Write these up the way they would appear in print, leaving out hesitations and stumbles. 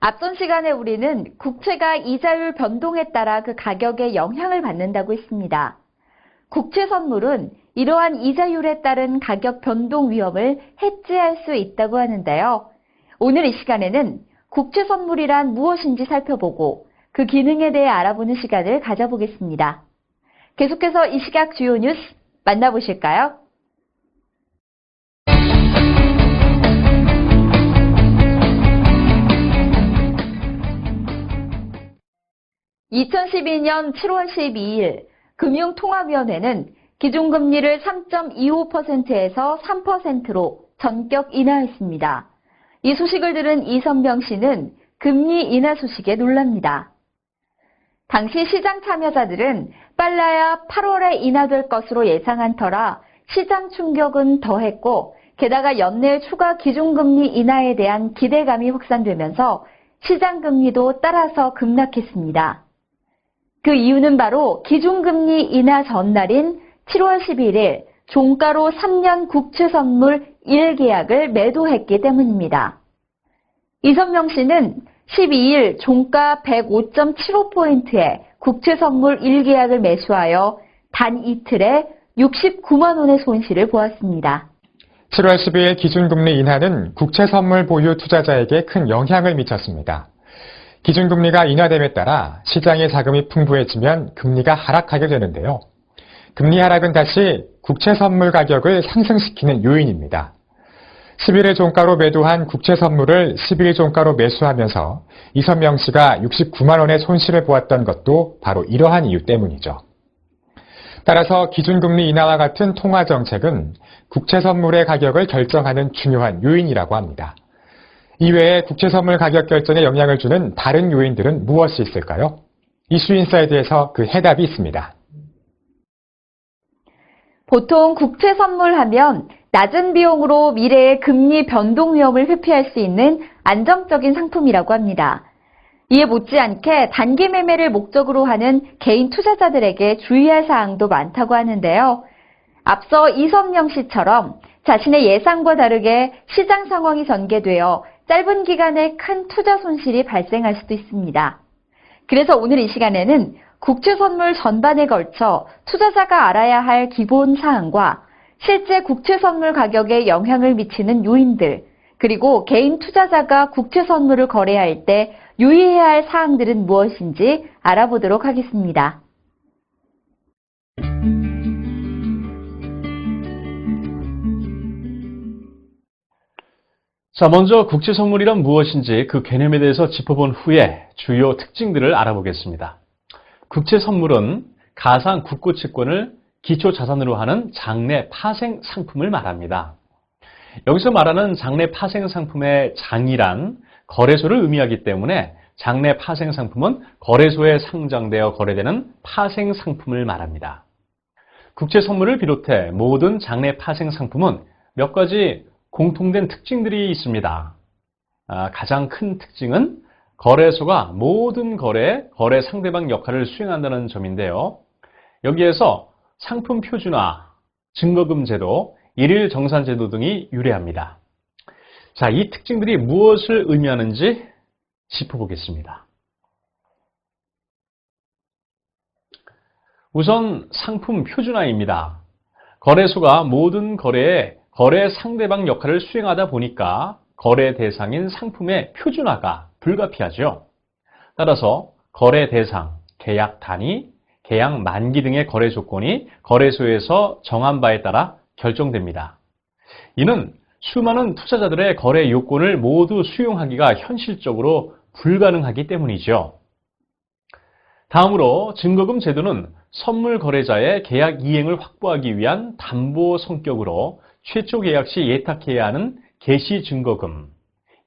앞선 시간에 우리는 국채가 이자율 변동에 따라 그 가격에 영향을 받는다고 했습니다. 국채 선물은 이러한 이자율에 따른 가격 변동 위험을 해지할 수 있다고 하는데요. 오늘 이 시간에는 국채 선물이란 무엇인지 살펴보고 그 기능에 대해 알아보는 시간을 가져보겠습니다. 계속해서 이 시각 주요 뉴스 만나보실까요? 2012년 7월 12일 금융통화위원회는 기준금리를 3.25%에서 3%로 전격 인하했습니다. 이 소식을 들은 이선명 씨는 금리 인하 소식에 놀랍니다. 당시 시장 참여자들은 빨라야 8월에 인하될 것으로 예상한 터라 시장 충격은 더했고 게다가 연내 추가 기준금리 인하에 대한 기대감이 확산되면서 시장 금리도 따라서 급락했습니다. 그 이유는 바로 기준금리 인하 전날인 7월 11일 종가로 3년 국채 선물 1계약을 매도했기 때문입니다. 이선명 씨는 12일 종가 105.75포인트에 국채 선물 1계약을 매수하여 단 이틀에 69만 원의 손실을 보았습니다. 7월 12일 기준금리 인하는 국채 선물 보유 투자자에게 큰 영향을 미쳤습니다. 기준금리가 인하됨에 따라 시장의 자금이 풍부해지면 금리가 하락하게 되는데요. 금리 하락은 다시 국채 선물 가격을 상승시키는 요인입니다. 11일 종가로 매도한 국채 선물을 12일 종가로 매수하면서 이선명 씨가 69만 원의 손실을 보았던 것도 바로 이러한 이유 때문이죠. 따라서 기준금리 인하와 같은 통화정책은 국채 선물의 가격을 결정하는 중요한 요인이라고 합니다. 이외에 국채 선물 가격 결정에 영향을 주는 다른 요인들은 무엇이 있을까요? 이슈인사이드에서 그 해답이 있습니다. 보통 국채 선물하면 낮은 비용으로 미래의 금리 변동 위험을 회피할 수 있는 안정적인 상품이라고 합니다. 이에 못지않게 단기 매매를 목적으로 하는 개인 투자자들에게 주의할 사항도 많다고 하는데요. 앞서 이선명 씨처럼 자신의 예상과 다르게 시장 상황이 전개되어 짧은 기간에 큰 투자 손실이 발생할 수도 있습니다. 그래서 오늘 이 시간에는 국채 선물 전반에 걸쳐 투자자가 알아야 할 기본 사항과 실제 국채 선물 가격에 영향을 미치는 요인들, 그리고 개인 투자자가 국채 선물을 거래할 때 유의해야 할 사항들은 무엇인지 알아보도록 하겠습니다. 자, 먼저 국채 선물이란 무엇인지 그 개념에 대해서 짚어본 후에 주요 특징들을 알아보겠습니다. 국채 선물은 가상 국고 채권을 기초 자산으로 하는 장내 파생 상품을 말합니다. 여기서 말하는 장내 파생 상품의 장이란 거래소를 의미하기 때문에 장내 파생 상품은 거래소에 상장되어 거래되는 파생 상품을 말합니다. 국채 선물을 비롯해 모든 장내 파생 상품은 몇 가지 공통된 특징들이 있습니다. 가장 큰 특징은 거래소가 모든 거래 상대방 역할을 수행한다는 점인데요. 여기에서 상품 표준화, 증거금 제도, 일일 정산 제도 등이 유래합니다. 자, 이 특징들이 무엇을 의미하는지 짚어보겠습니다. 우선 상품 표준화입니다. 거래소가 모든 거래에 거래 상대방 역할을 수행하다 보니까 거래 대상인 상품의 표준화가 불가피하죠. 따라서 거래 대상, 계약 단위, 계약 만기 등의 거래 조건이 거래소에서 정한 바에 따라 결정됩니다. 이는 수많은 투자자들의 거래 요건을 모두 수용하기가 현실적으로 불가능하기 때문이죠. 다음으로 증거금 제도는 선물 거래자의 계약 이행을 확보하기 위한 담보 성격으로 최초 계약 시 예탁해야 하는 개시 증거금,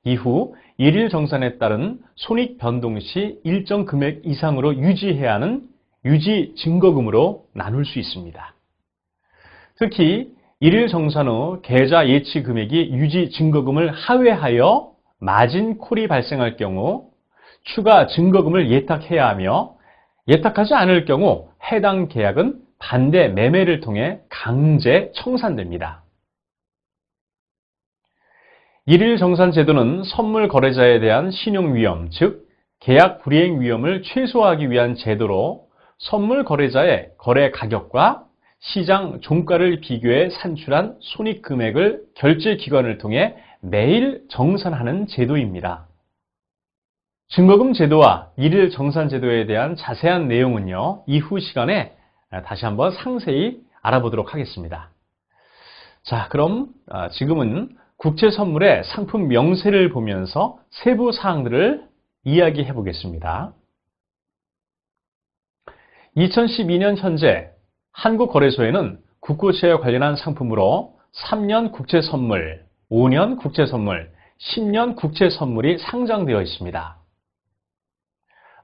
이후 일일 정산에 따른 손익 변동 시 일정 금액 이상으로 유지해야 하는 유지 증거금으로 나눌 수 있습니다. 특히 일일 정산 후 계좌 예치 금액이 유지 증거금을 하회하여 마진 콜이 발생할 경우 추가 증거금을 예탁해야 하며 예탁하지 않을 경우 해당 계약은 반대 매매를 통해 강제 청산됩니다. 일일 정산 제도는 선물 거래자에 대한 신용 위험, 즉 계약 불이행 위험을 최소화하기 위한 제도로 선물 거래자의 거래 가격과 시장 종가를 비교해 산출한 손익 금액을 결제 기관을 통해 매일 정산하는 제도입니다. 증거금 제도와 일일 정산 제도에 대한 자세한 내용은요, 이후 시간에 다시 한번 상세히 알아보도록 하겠습니다. 자, 그럼 지금은 국채 선물의 상품 명세를 보면서 세부 사항들을 이야기해 보겠습니다. 2012년 현재 한국거래소에는 국고채와 관련한 상품으로 3년 국채 선물, 5년 국채 선물, 10년 국채 선물이 상장되어 있습니다.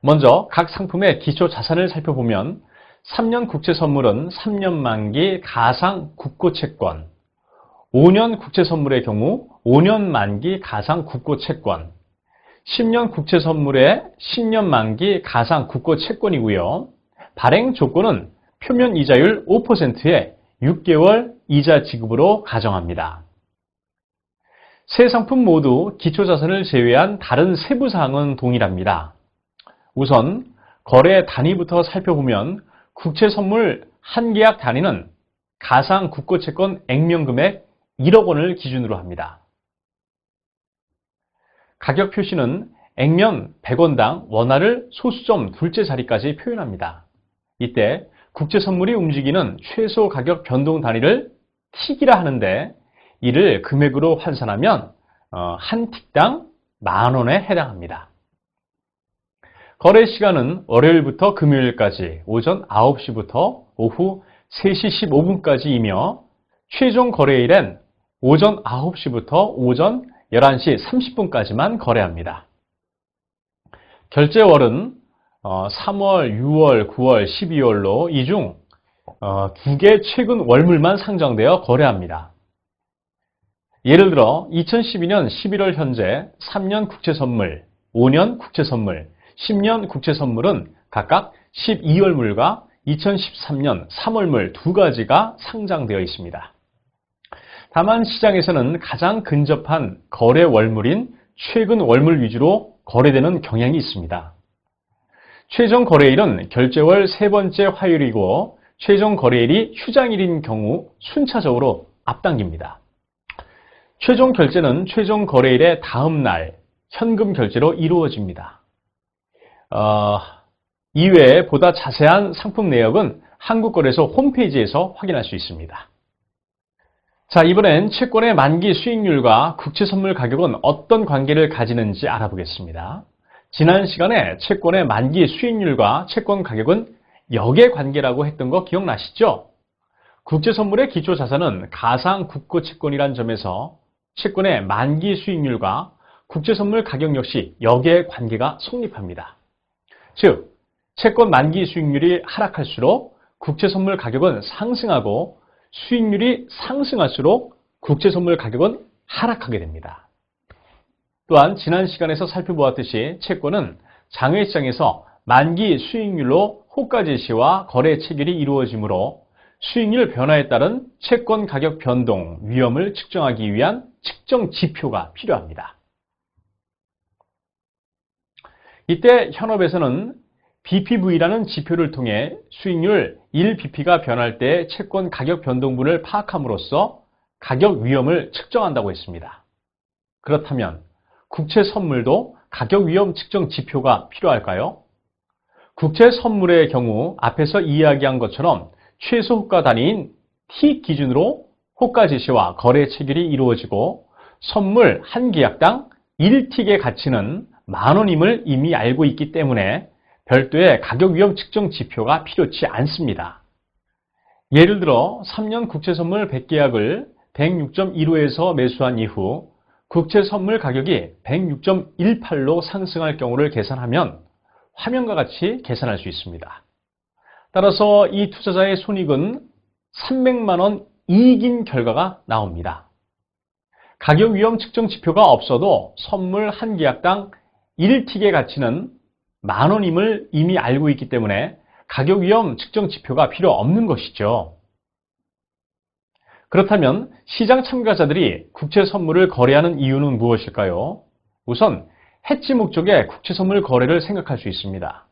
먼저 각 상품의 기초 자산을 살펴보면 3년 국채 선물은 3년 만기 가상 국고채권, 5년 국채 선물의 경우 5년 만기 가상 국고채권, 10년 국채 선물의 10년 만기 가상 국고채권이고요. 발행 조건은 표면 이자율 5%의 6개월 이자 지급으로 가정합니다. 세 상품 모두 기초 자산을 제외한 다른 세부 사항은 동일합니다. 우선 거래 단위부터 살펴보면 국채 선물 한 계약 단위는 가상 국고채권 액면금액 1억 원을 기준으로 합니다. 가격 표시는 액면 100원당 원화를 소수점 둘째 자리까지 표현합니다. 이때 국채 선물이 움직이는 최소 가격 변동 단위를 틱이라 하는데 이를 금액으로 환산하면 한 틱당 10,000원에 해당합니다. 거래 시간은 월요일부터 금요일까지 오전 9시부터 오후 3시 15분까지이며 최종 거래일엔 오전 9시부터 오전 11시 30분까지만 거래합니다. 결제월은 3월, 6월, 9월, 12월로 이 중 2개 최근 월물만 상장되어 거래합니다. 예를 들어 2012년 11월 현재 3년 국채 선물, 5년 국채 선물, 10년 국채 선물은 각각 12월물과 2013년 3월물 두 가지가 상장되어 있습니다. 다만 시장에서는 가장 근접한 거래 월물인 최근 월물 위주로 거래되는 경향이 있습니다. 최종 거래일은 결제월 세 번째 화요일이고 최종 거래일이 휴장일인 경우 순차적으로 앞당깁니다. 최종 결제는 최종 거래일의 다음 날 현금 결제로 이루어집니다. 이외에 보다 자세한 상품 내역은 한국거래소 홈페이지에서 확인할 수 있습니다. 자, 이번엔 채권의 만기 수익률과 국채 선물 가격은 어떤 관계를 가지는지 알아보겠습니다. 지난 시간에 채권의 만기 수익률과 채권 가격은 역의 관계라고 했던 거 기억나시죠? 국채 선물의 기초 자산은 가상 국고 채권이란 점에서 채권의 만기 수익률과 국채 선물 가격 역시 역의 관계가 성립합니다. 즉, 채권 만기 수익률이 하락할수록 국채 선물 가격은 상승하고 수익률이 상승할수록 국채 선물 가격은 하락하게 됩니다. 또한 지난 시간에서 살펴보았듯이 채권은 장외시장에서 만기 수익률로 호가 제시와 거래 체결이 이루어지므로 수익률 변화에 따른 채권 가격 변동 위험을 측정하기 위한 측정 지표가 필요합니다. 이때 현업에서는 BPV라는 지표를 통해 수익률 1bp가 변할 때 채권 가격 변동분을 파악함으로써 가격 위험을 측정한다고 했습니다. 그렇다면 국채 선물도 가격 위험 측정 지표가 필요할까요? 국채 선물의 경우 앞에서 이야기한 것처럼 최소 호가 단위인 T 기준으로 호가 제시와 거래 체결이 이루어지고 선물 한 계약당 1틱의 가치는 10,000원임을 이미 알고 있기 때문에 별도의 가격 위험 측정 지표가 필요치 않습니다. 예를 들어 3년 국채 선물 100계약을 106.15에서 매수한 이후 국채 선물 가격이 106.18로 상승할 경우를 계산하면 화면과 같이 계산할 수 있습니다. 따라서 이 투자자의 손익은 300만 원 이익인 결과가 나옵니다. 가격 위험 측정 지표가 없어도 선물 한 계약당 1틱의 가치는 10,000원임을 이미 알고 있기 때문에 가격 위험 측정 지표가 필요 없는 것이죠. 그렇다면 시장 참가자들이 국채 선물을 거래하는 이유는 무엇일까요? 우선 해지 목적의 국채 선물 거래를 생각할 수 있습니다.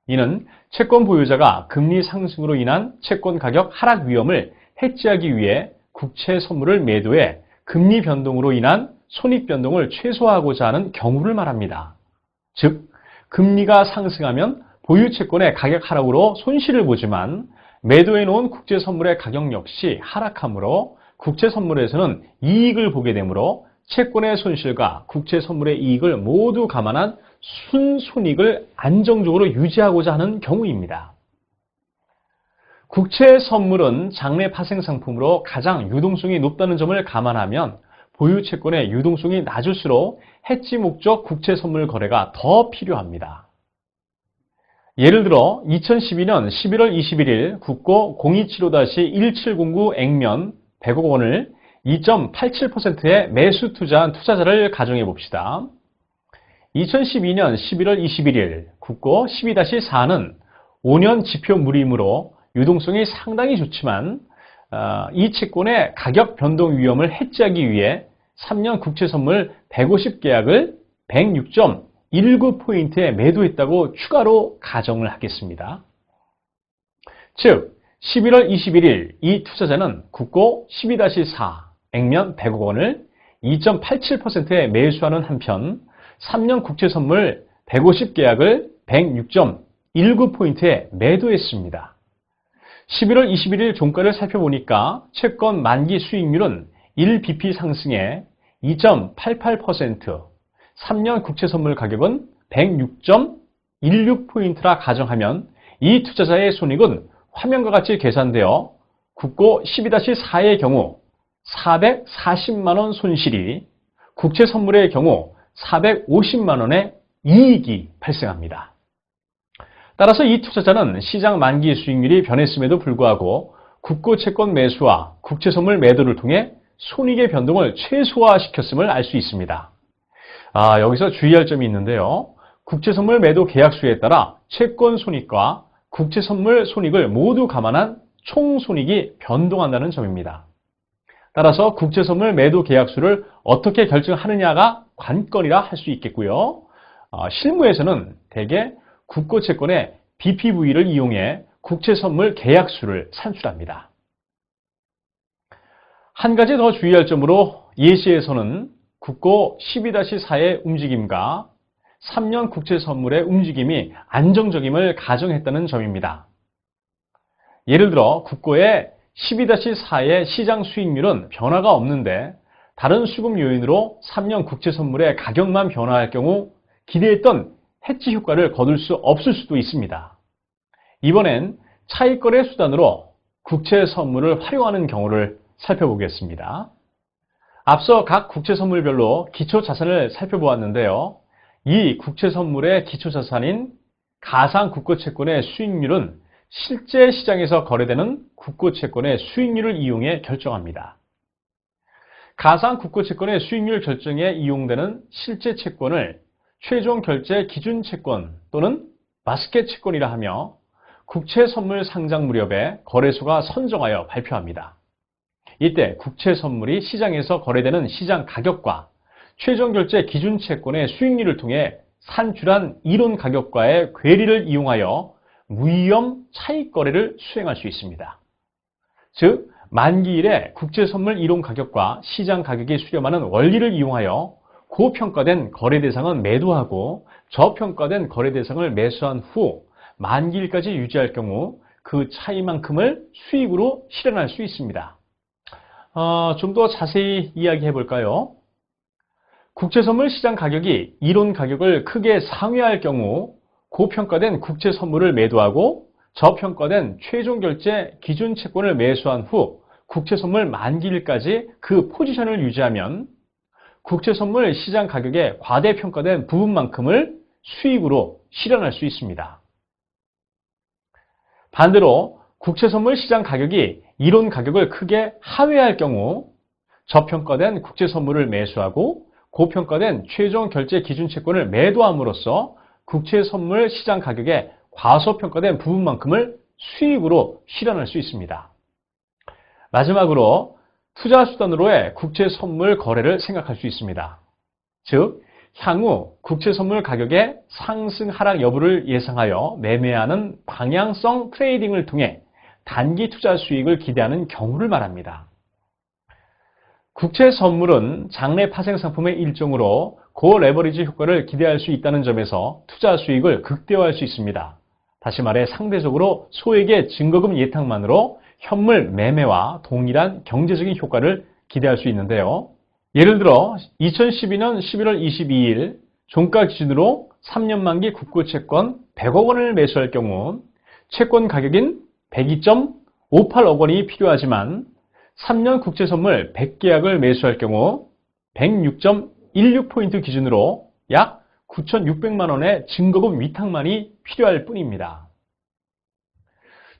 이는 채권 보유자가 금리 상승으로 인한 채권 가격 하락 위험을 해지하기 위해 국채 선물을 매도해 금리 변동으로 인한 손익 변동을 최소화하고자 하는 경우를 말합니다. 즉, 금리가 상승하면 보유 채권의 가격 하락으로 손실을 보지만 매도해 놓은 국채 선물의 가격 역시 하락하므로 국채 선물에서는 이익을 보게 되므로 채권의 손실과 국채 선물의 이익을 모두 감안한 순손익을 안정적으로 유지하고자 하는 경우입니다. 국채 선물은 장내 파생 상품으로 가장 유동성이 높다는 점을 감안하면 보유 채권의 유동성이 낮을수록 해지 목적 국채 선물 거래가 더 필요합니다. 예를 들어 2012년 11월 21일 국고 0275-1709 액면 100억 원을 2.87%의 매수 투자한 투자자를 가정해 봅시다. 2012년 11월 21일 국고 12-4는 5년 지표 무리이므로 유동성이 상당히 좋지만 이 채권의 가격 변동 위험을 해지하기 위해 3년 국채 선물 150계약을 106.19포인트에 매도했다고 추가로 가정을 하겠습니다. 즉 11월 21일 이 투자자는 국고 12-4 액면 100억 원을 2.87%에 매수하는 한편 3년 국채 선물 150계약을 106.19포인트에 매도했습니다. 11월 21일 종가를 살펴보니까 채권 만기 수익률은 1bp 상승해 2.88%, 3년 국채 선물 가격은 106.16포인트라 가정하면 이 투자자의 손익은 화면과 같이 계산되어 국고 12-4의 경우 440만 원 손실이 국채 선물의 경우 450만 원의 이익이 발생합니다. 따라서 이 투자자는 시장 만기 수익률이 변했음에도 불구하고 국고 채권 매수와 국채 선물 매도를 통해 손익의 변동을 최소화시켰음을 알 수 있습니다. 여기서 주의할 점이 있는데요. 국채 선물 매도 계약수에 따라 채권 손익과 국채 선물 손익을 모두 감안한 총 손익이 변동한다는 점입니다. 따라서 국채 선물 매도 계약수를 어떻게 결정하느냐가 관건이라 할 수 있겠고요. 실무에서는 대개 국고 채권의 BPV를 이용해 국채 선물 계약수를 산출합니다. 한 가지 더 주의할 점으로 예시에서는 국고 12-4의 움직임과 3년 국채 선물의 움직임이 안정적임을 가정했다는 점입니다. 예를 들어 국고의 12-4의 시장 수익률은 변화가 없는데 다른 수급 요인으로 3년 국채 선물의 가격만 변화할 경우 기대했던 해지 효과를 거둘 수 없을 수도 있습니다. 이번엔 차익거래 수단으로 국채 선물을 활용하는 경우를 살펴보겠습니다. 앞서 각 국채 선물별로 기초 자산을 살펴보았는데요. 이 국채 선물의 기초 자산인 가상 국고 채권의 수익률은 실제 시장에서 거래되는 국고 채권의 수익률을 이용해 결정합니다. 가상 국고 채권의 수익률 결정에 이용되는 실제 채권을 최종 결제 기준 채권 또는 바스켓 채권이라 하며 국채 선물 상장 무렵에 거래소가 선정하여 발표합니다. 이때 국채 선물이 시장에서 거래되는 시장 가격과 최종 결제 기준 채권의 수익률을 통해 산출한 이론 가격과의 괴리를 이용하여 무위험 차익 거래를 수행할 수 있습니다. 즉, 만기일에 국채 선물 이론 가격과 시장 가격이 수렴하는 원리를 이용하여 고평가된 거래 대상은 매도하고 저평가된 거래 대상을 매수한 후 만기일까지 유지할 경우 그 차이만큼을 수익으로 실현할 수 있습니다. 좀 더 자세히 이야기해 볼까요? 국채 선물 시장 가격이 이론 가격을 크게 상회할 경우 고평가된 국채 선물을 매도하고 저평가된 최종 결제 기준 채권을 매수한 후 국채 선물 만기일까지 그 포지션을 유지하면 국채 선물 시장 가격의 과대평가된 부분만큼을 수익으로 실현할 수 있습니다. 반대로 국채 선물 시장 가격이 이론 가격을 크게 하회할 경우 저평가된 국채 선물을 매수하고 고평가된 최종 결제 기준 채권을 매도함으로써 국채 선물 시장 가격의 과소평가된 부분만큼을 수익으로 실현할 수 있습니다. 마지막으로 투자 수단으로의 국채 선물 거래를 생각할 수 있습니다. 즉, 향후 국채 선물 가격의 상승 하락 여부를 예상하여 매매하는 방향성 트레이딩을 통해 단기 투자 수익을 기대하는 경우를 말합니다. 국채 선물은 장내 파생 상품의 일종으로 고레버리지 효과를 기대할 수 있다는 점에서 투자 수익을 극대화할 수 있습니다. 다시 말해 상대적으로 소액의 증거금 예탁만으로 현물 매매와 동일한 경제적인 효과를 기대할 수 있는데요. 예를 들어 2012년 11월 22일 종가 기준으로 3년 만기 국고채권 100억 원을 매수할 경우 채권 가격인 102.58억 원이 필요하지만 3년 국채 선물 100계약을 매수할 경우 106.16포인트 기준으로 약 9,600만 원의 증거금 위탁만이 필요할 뿐입니다.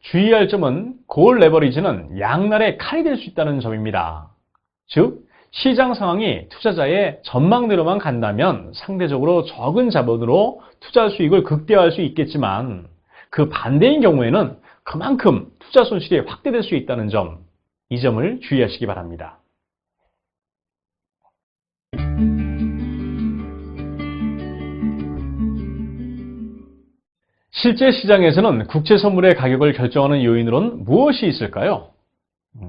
주의할 점은 고올 레버리지는 양날의 칼이 될 수 있다는 점입니다. 즉, 시장 상황이 투자자의 전망대로만 간다면 상대적으로 적은 자본으로 투자 수익을 극대화할 수 있겠지만 그 반대인 경우에는 그만큼 투자 손실이 확대될 수 있다는 점, 이 점을 주의하시기 바랍니다. 실제 시장에서는 국채 선물의 가격을 결정하는 요인으로는 무엇이 있을까요?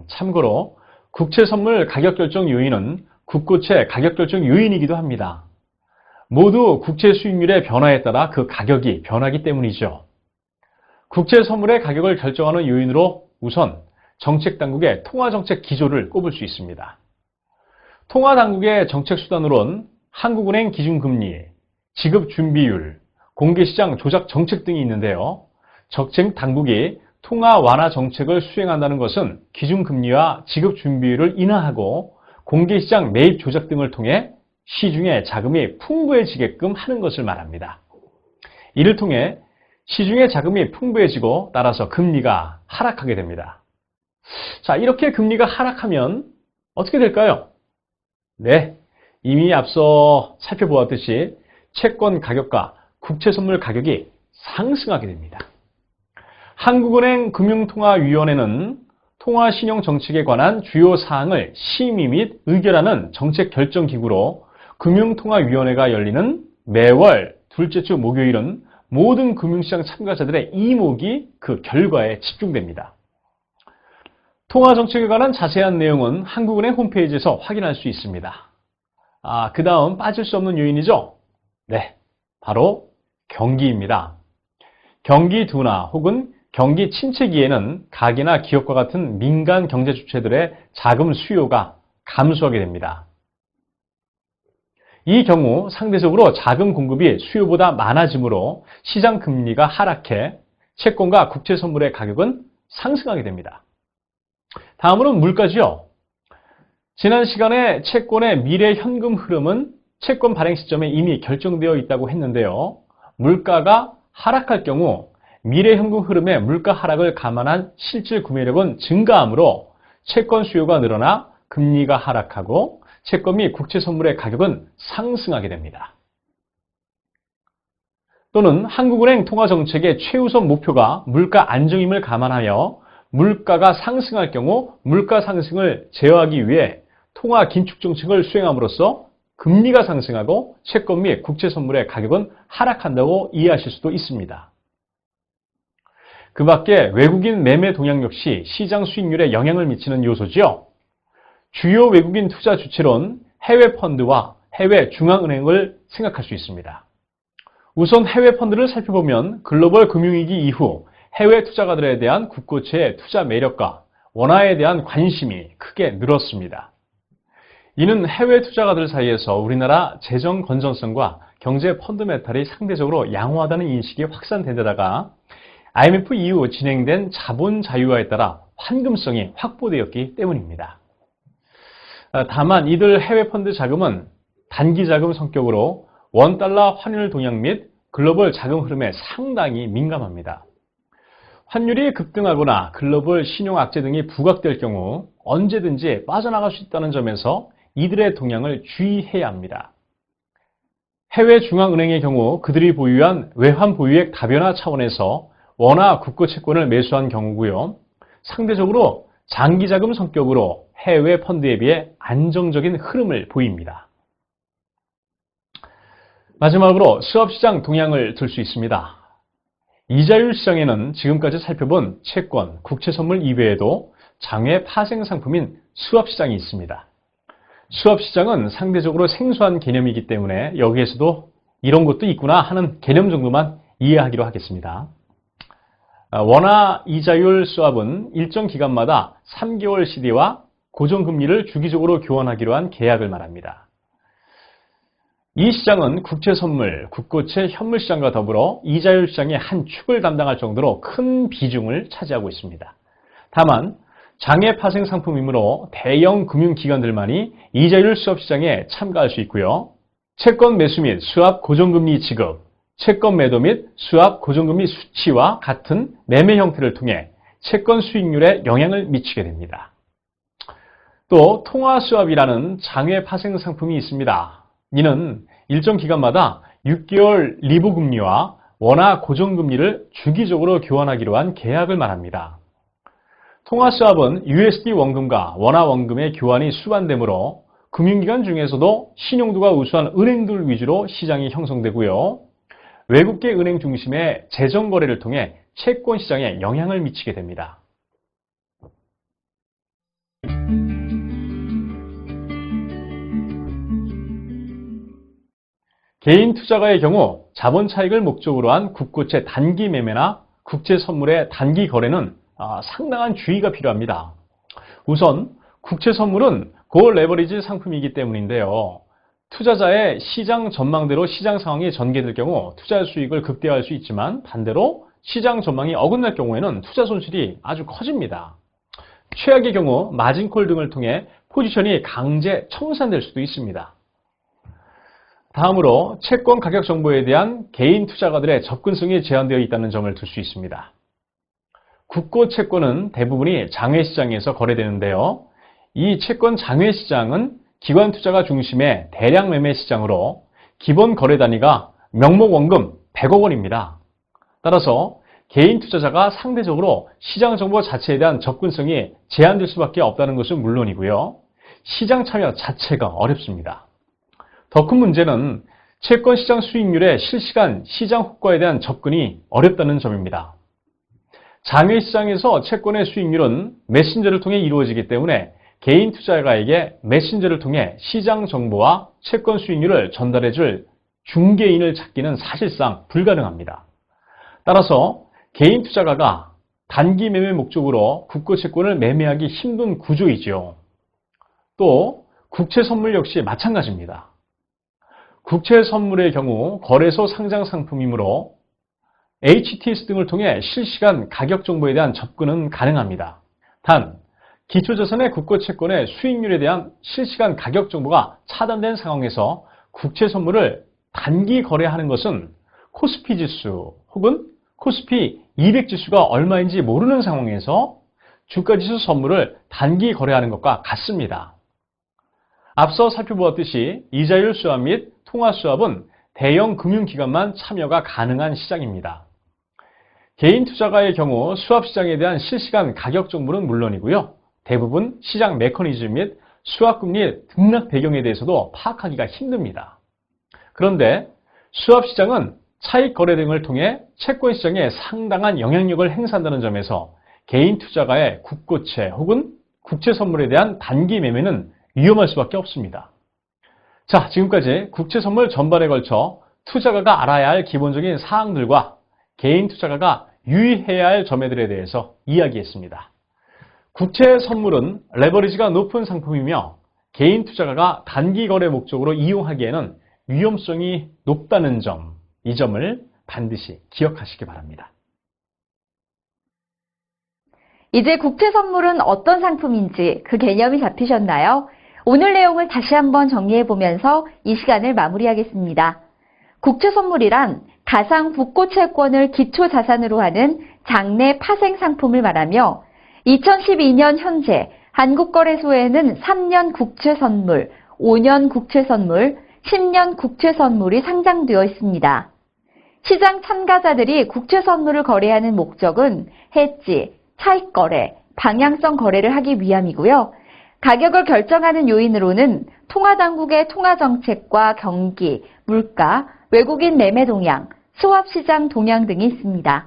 참고로 국채 선물 가격 결정 요인은 국고채 가격 결정 요인이기도 합니다. 모두 국채 수익률의 변화에 따라 그 가격이 변하기 때문이죠. 국채 선물의 가격을 결정하는 요인으로 우선 정책당국의 통화정책 기조를 꼽을 수 있습니다. 통화당국의 정책수단으로는 한국은행 기준금리, 지급준비율, 공개시장 조작 정책 등이 있는데요. 정책당국이 통화 완화 정책을 수행한다는 것은 기준금리와 지급준비율을 인하하고 공개시장 매입 조작 등을 통해 시중에 자금이 풍부해지게끔 하는 것을 말합니다. 이를 통해 시중에 자금이 풍부해지고 따라서 금리가 하락하게 됩니다. 자, 이렇게 금리가 하락하면 어떻게 될까요? 네, 이미 앞서 살펴보았듯이 채권 가격과 국채 선물 가격이 상승하게 됩니다. 한국은행 금융통화위원회는 통화신용정책에 관한 주요 사항을 심의 및 의결하는 정책결정기구로 금융통화위원회가 열리는 매월 둘째 주 목요일은 모든 금융시장 참가자들의 이목이 그 결과에 집중됩니다. 통화정책에 관한 자세한 내용은 한국은행 홈페이지에서 확인할 수 있습니다. 그 다음 빠질 수 없는 요인이죠? 네, 바로 경기입니다. 경기 둔화 혹은 경기 침체기에는 가계나 기업과 같은 민간 경제 주체들의 자금 수요가 감소하게 됩니다. 이 경우 상대적으로 자금 공급이 수요보다 많아지므로 시장 금리가 하락해 채권과 국채 선물의 가격은 상승하게 됩니다. 다음으로는 물가죠. 지난 시간에 채권의 미래 현금 흐름은 채권 발행 시점에 이미 결정되어 있다고 했는데요. 물가가 하락할 경우 미래 현금 흐름의 물가 하락을 감안한 실질 구매력은 증가하므로 채권 수요가 늘어나 금리가 하락하고 채권 및 국채 선물의 가격은 상승하게 됩니다. 또는 한국은행 통화정책의 최우선 목표가 물가 안정임을 감안하여 물가가 상승할 경우 물가 상승을 제어하기 위해 통화 긴축 정책을 수행함으로써 금리가 상승하고 채권 및 국채 선물의 가격은 하락한다고 이해하실 수도 있습니다. 그 밖에 외국인 매매 동향 역시 시장 수익률에 영향을 미치는 요소죠. 주요 외국인 투자 주체로는 해외 펀드와 해외 중앙은행을 생각할 수 있습니다. 우선 해외 펀드를 살펴보면 글로벌 금융위기 이후 해외 투자가들에 대한 국고채의 투자 매력과 원화에 대한 관심이 크게 늘었습니다. 이는 해외 투자가들 사이에서 우리나라 재정 건전성과 경제 펀드메탈이 상대적으로 양호하다는 인식이 확산된 데다가 IMF 이후 진행된 자본 자유화에 따라 환금성이 확보되었기 때문입니다. 다만 이들 해외 펀드 자금은 단기 자금 성격으로 원달러 환율 동향 및 글로벌 자금 흐름에 상당히 민감합니다. 환율이 급등하거나 글로벌 신용 악재 등이 부각될 경우 언제든지 빠져나갈 수 있다는 점에서 이들의 동향을 주의해야 합니다. 해외 중앙은행의 경우 그들이 보유한 외환 보유액 다변화 차원에서 원화 국고 채권을 매수한 경우고요. 상대적으로 장기 자금 성격으로 해외 펀드에 비해 안정적인 흐름을 보입니다. 마지막으로 수합시장 동향을 들 수 있습니다. 이자율 시장에는 지금까지 살펴본 채권, 국채선물 이외에도 장외 파생 상품인 수합시장이 있습니다. 수합시장은 상대적으로 생소한 개념이기 때문에 여기에서도 이런 것도 있구나 하는 개념 정도만 이해하기로 하겠습니다. 원화 이자율 수합은 일정 기간마다 3개월 CD와 고정금리를 주기적으로 교환하기로 한 계약을 말합니다. 이 시장은 국채선물, 국고채 현물시장과 더불어 이자율 시장의 한 축을 담당할 정도로 큰 비중을 차지하고 있습니다. 다만 장외 파생 상품이므로 대형 금융기관들만이 이자율 수합시장에 참가할 수 있고요. 채권 매수 및 수합 고정금리 지급, 채권 매도 및 수합 고정금리 수치와 같은 매매 형태를 통해 채권 수익률에 영향을 미치게 됩니다. 또 통화수합이라는 장외 파생 상품이 있습니다. 이는 일정 기간마다 6개월 리보 금리와 원화 고정금리를 주기적으로 교환하기로 한 계약을 말합니다. 통화수합은 USD 원금과 원화 원금의 교환이 수반되므로 금융기관 중에서도 신용도가 우수한 은행들 위주로 시장이 형성되고요. 외국계 은행 중심의 재정거래를 통해 채권 시장에 영향을 미치게 됩니다. 개인 투자가의 경우 자본 차익을 목적으로 한 국고채 단기 매매나 국채 선물의 단기 거래는 상당한 주의가 필요합니다. 우선 국채 선물은 고레버리지 상품이기 때문인데요. 투자자의 시장 전망대로 시장 상황이 전개될 경우 투자 수익을 극대화할 수 있지만 반대로 시장 전망이 어긋날 경우에는 투자 손실이 아주 커집니다. 최악의 경우 마진콜 등을 통해 포지션이 강제 청산될 수도 있습니다. 다음으로 채권 가격 정보에 대한 개인 투자가들의 접근성이 제한되어 있다는 점을 들 수 있습니다. 국고 채권은 대부분이 장외시장에서 거래되는데요. 이 채권 장외시장은 기관 투자가 중심의 대량 매매 시장으로 기본 거래 단위가 명목 원금 100억 원입니다. 따라서 개인 투자자가 상대적으로 시장 정보 자체에 대한 접근성이 제한될 수밖에 없다는 것은 물론이고요. 시장 참여 자체가 어렵습니다. 더 큰 문제는 채권 시장 수익률의 실시간 시장 효과에 대한 접근이 어렵다는 점입니다. 장외 시장에서 채권의 수익률은 메신저를 통해 이루어지기 때문에 개인 투자가에게 메신저를 통해 시장 정보와 채권 수익률을 전달해줄 중개인을 찾기는 사실상 불가능합니다. 따라서 개인 투자가가 단기 매매 목적으로 국고 채권을 매매하기 힘든 구조이죠. 또 국채 선물 역시 마찬가지입니다. 국채 선물의 경우 거래소 상장 상품이므로 HTS 등을 통해 실시간 가격 정보에 대한 접근은 가능합니다. 단, 기초자산의 국고채권의 수익률에 대한 실시간 가격 정보가 차단된 상황에서 국채 선물을 단기 거래하는 것은 코스피 지수 혹은 코스피 200 지수가 얼마인지 모르는 상황에서 주가지수 선물을 단기 거래하는 것과 같습니다. 앞서 살펴보았듯이 이자율 수합 및 통화 수합은 대형 금융기관만 참여가 가능한 시장입니다. 개인 투자가의 경우 수합 시장에 대한 실시간 가격 정보는 물론이고요. 대부분 시장 메커니즘 및 수합금리 등락 배경에 대해서도 파악하기가 힘듭니다. 그런데 수합 시장은 차익 거래 등을 통해 채권 시장에 상당한 영향력을 행사한다는 점에서 개인 투자가의 국고채 혹은 국채 선물에 대한 단기 매매는 위험할 수밖에 없습니다. 자, 지금까지 국채 선물 전반에 걸쳐 투자가가 알아야 할 기본적인 사항들과 개인 투자가가 유의해야 할 점들에 대해서 이야기했습니다. 국채 선물은 레버리지가 높은 상품이며 개인 투자가가 단기 거래 목적으로 이용하기에는 위험성이 높다는 점, 이 점을 반드시 기억하시기 바랍니다. 이제 국채 선물은 어떤 상품인지 그 개념이 잡히셨나요? 오늘 내용을 다시 한번 정리해보면서 이 시간을 마무리하겠습니다. 국채 선물이란 가상 국고채권을 기초자산으로 하는 장내 파생 상품을 말하며 2012년 현재 한국거래소에는 3년 국채 선물, 5년 국채 선물, 10년 국채 선물이 상장되어 있습니다. 시장 참가자들이 국채 선물을 거래하는 목적은 해지, 차익 거래, 방향성 거래를 하기 위함이고요. 가격을 결정하는 요인으로는 통화당국의 통화정책과 경기, 물가, 외국인 매매 동향, 수합시장 동향 등이 있습니다.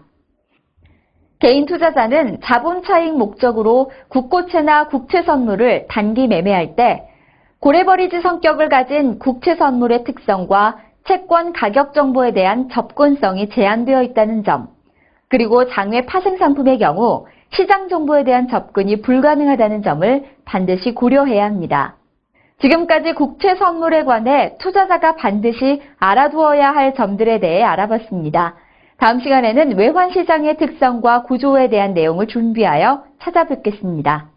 개인 투자자는 자본 차익 목적으로 국고채나 국채 선물을 단기 매매할 때 고래버리지 성격을 가진 국채 선물의 특성과 채권 가격 정보에 대한 접근성이 제한되어 있다는 점, 그리고 장외 파생 상품의 경우 시장 정보에 대한 접근이 불가능하다는 점을 반드시 고려해야 합니다. 지금까지 국채 선물에 관해 투자자가 반드시 알아두어야 할 점들에 대해 알아봤습니다. 다음 시간에는 외환시장의 특성과 구조에 대한 내용을 준비하여 찾아뵙겠습니다.